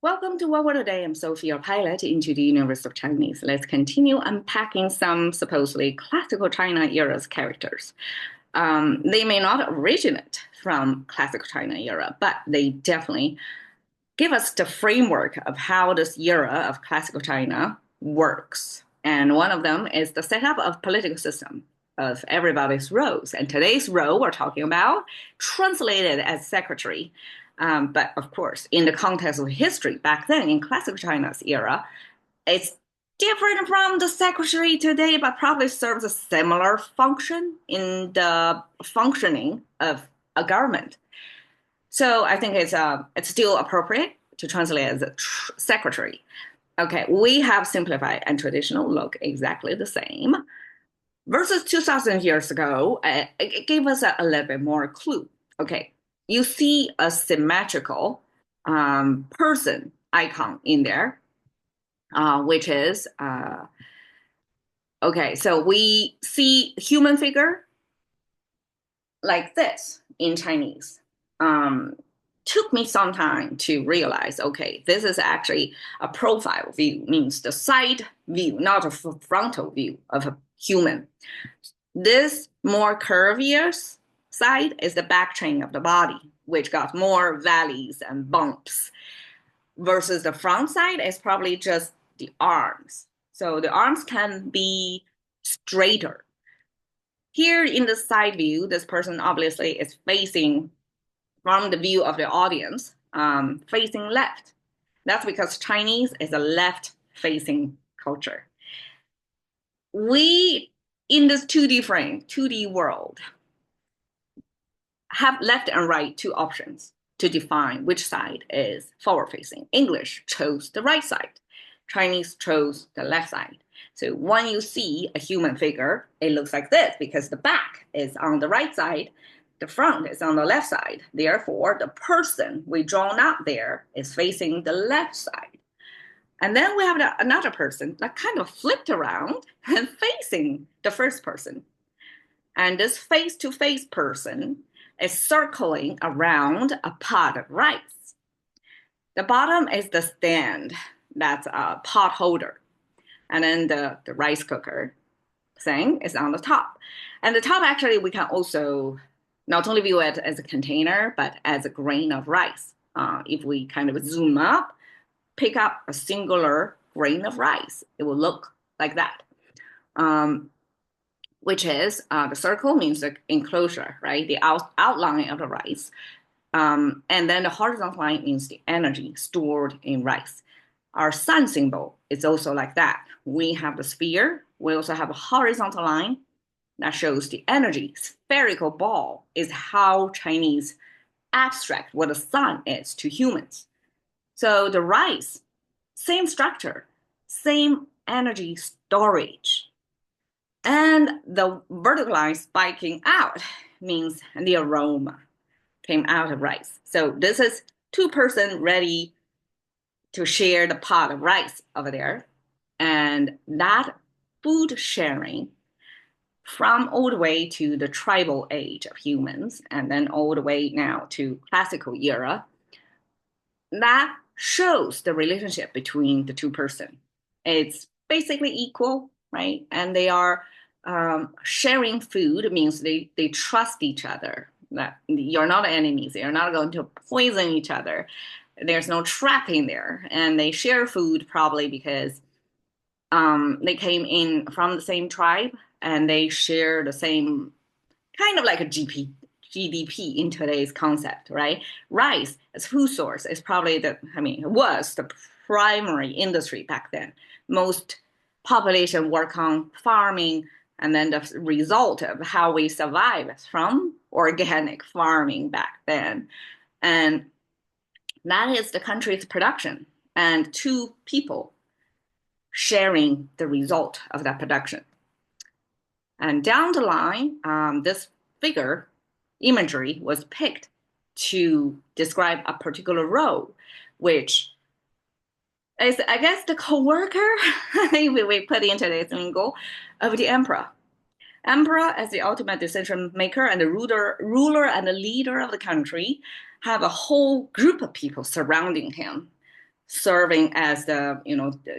Welcome to What Today. I'm Sophie, your pilot into the universe of Chinese. Let's continue unpacking some supposedly classical China era's characters. They may not originate from classical China era, but they definitely give us the framework of how this era of classical China works. And one of them is the setup of political system of everybody's roles. And today's role we're talking about translated as secretary. But of course, in the context of history back then in classical China's era, it's different from the secretary today, but probably serves a similar function in the functioning of a government. So I think it's still appropriate to translate as a secretary. Okay, we have simplified and traditional look exactly the same. Versus 2000 years ago, it gave us a little bit more clue. Okay, you see a symmetrical person icon in there, which is, okay, so we see human figure like this in Chinese. Took me some time to realize, okay, this is actually a profile view, means the side view, not a frontal view of a human. This more curvier side is the back chain of the body, which got more valleys and bumps, versus the front side is probably just the arms. So the arms can be straighter. Here in the side view, this person obviously is facing from the view of the audience, facing left. That's because Chinese is a left-facing culture. We, in this 2D frame, 2D world, have left and right two options to define which side is forward-facing. English chose the right side. Chinese chose the left side. So when you see a human figure, it looks like this because the back is on the right side, the front is on the left side. Therefore, the person we drawn up there is facing the left side. And then we have another person that kind of flipped around and facing the first person. And this face-to-face person is circling around a pot of rice. The bottom is the stand, that's a pot holder. And then the rice cooker thing is on the top. And the top, actually, we can also not only view it as a container, but as a grain of rice. If we kind of zoom up, pick up a singular grain of rice, it will look like that. Which is the circle means the enclosure, right? The outline of the rice. And then the horizontal line means the energy stored in rice. Our sun symbol is also like that. We have the sphere. We also have a horizontal line that shows the energy. Spherical ball is how Chinese abstract what the sun is to humans. So the rice, same structure, same energy storage. And the vertical line spiking out means the aroma came out of rice. So this is two-person ready to share the pot of rice over there. And that food sharing from all the way to the tribal age of humans, and then all the way now to classical era, that shows the relationship between the two persons. It's basically equal, right? And they are sharing food means they trust each other, that you're not enemies, you're not going to poison each other. There's no trapping there. And they share food probably because they came in from the same tribe and they share the same kind of like a GDP in today's concept, right? Rice as food source is probably it was the primary industry back then. Most population work on farming, and then the result of how we survive from organic farming back then. And that is the country's production and two people sharing the result of that production. And down the line, this figure imagery was picked to describe a particular role, which is, I guess, the co-worker, we put into this lingo, of the emperor. Emperor, as the ultimate decision maker and the ruler and the leader of the country, have a whole group of people surrounding him. serving as the,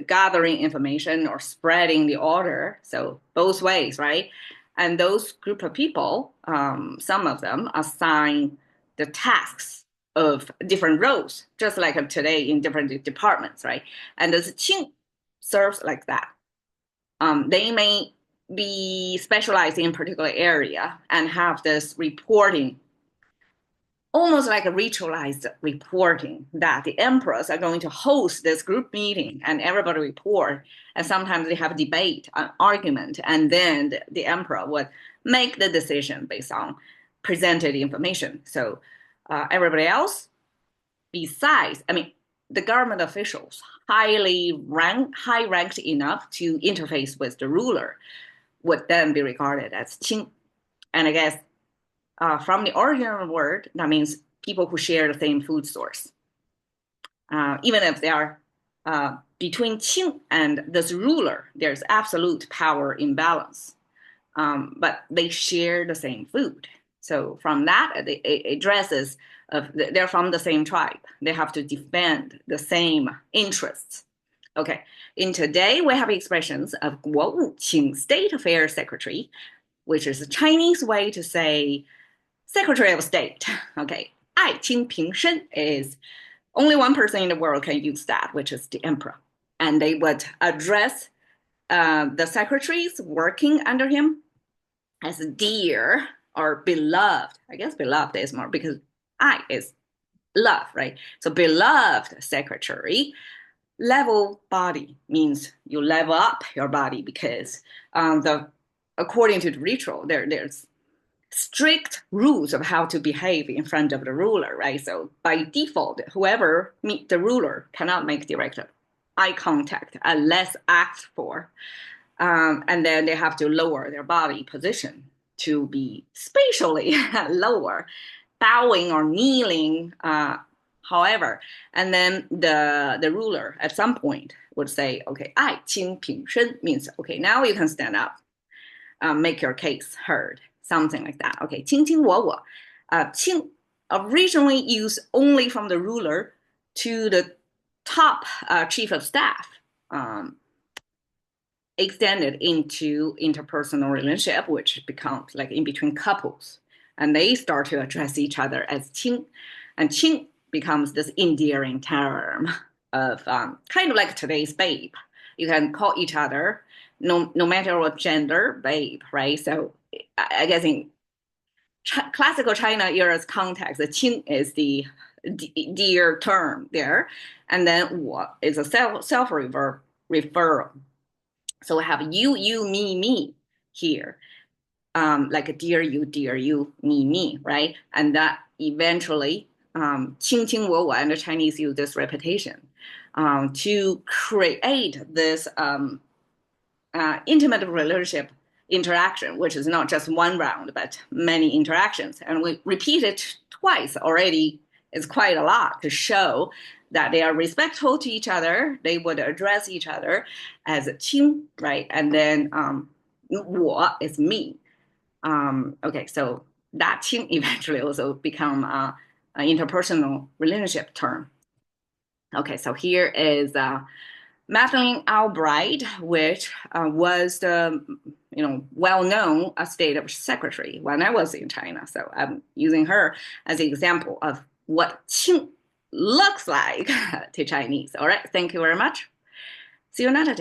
gathering information or spreading the order. So both ways, right? And those group of people, some of them assign the tasks of different roles, just like today in different departments, right? And the team serves like that. They may be specialized in a particular area and have this reporting, almost like a ritualized reporting, that the emperors are going to host this group meeting and everybody report. And sometimes they have a debate, an argument, and then the emperor would make the decision based on presented information. So everybody else, besides, I mean, the government officials, high ranked enough to interface with the ruler, would then be regarded as qing. And I guess from the original word, that means people who share the same food source. Even if they are between qing and this ruler, there's absolute power imbalance. But they share the same food. So from that, it addresses they're from the same tribe. They have to defend the same interests. Okay. In today, we have expressions of 国务卿, State Affairs Secretary, which is a Chinese way to say Secretary of State. Okay. 爱卿平身 is only one person in the world can use that, which is the emperor. And they would address the secretaries working under him as dear or beloved. I guess beloved is more because I is love, right? So beloved secretary. Level body means you level up your body because according to the ritual, there's strict rules of how to behave in front of the ruler, right? So by default, whoever meet the ruler cannot make direct eye contact unless asked for. And then they have to lower their body position to be spatially lower, bowing or kneeling, however. And then the ruler at some point would say, okay, 爱卿平身 means, okay, now you can stand up, make your case heard, something like that. Okay, 卿卿我我. 卿 originally used only from the ruler to the top chief of staff, extended into interpersonal relationship, which becomes like in between couples. And they start to address each other as qing. And qing becomes this endearing term of kind of like today's babe. You can call each other, no matter what gender, babe, right? So I guess in classical China era's context, the qing is the dear term there. And then 我 is a self-referral. So we have you, me here, like dear you, me, right? And that eventually, 卿卿我我, and the Chinese use this repetition to create this intimate relationship interaction, which is not just one round, but many interactions. And we repeat it twice already. It's quite a lot to show that they are respectful to each other. They would address each other as a qing, right? And then 我 is me. Okay, so that qing eventually also become an interpersonal relationship term. Okay, so here is Madeleine Albright, which was the well-known state secretary when I was in China. So I'm using her as an example of what qing looks like to Chinese. All right, thank you very much. See you another day.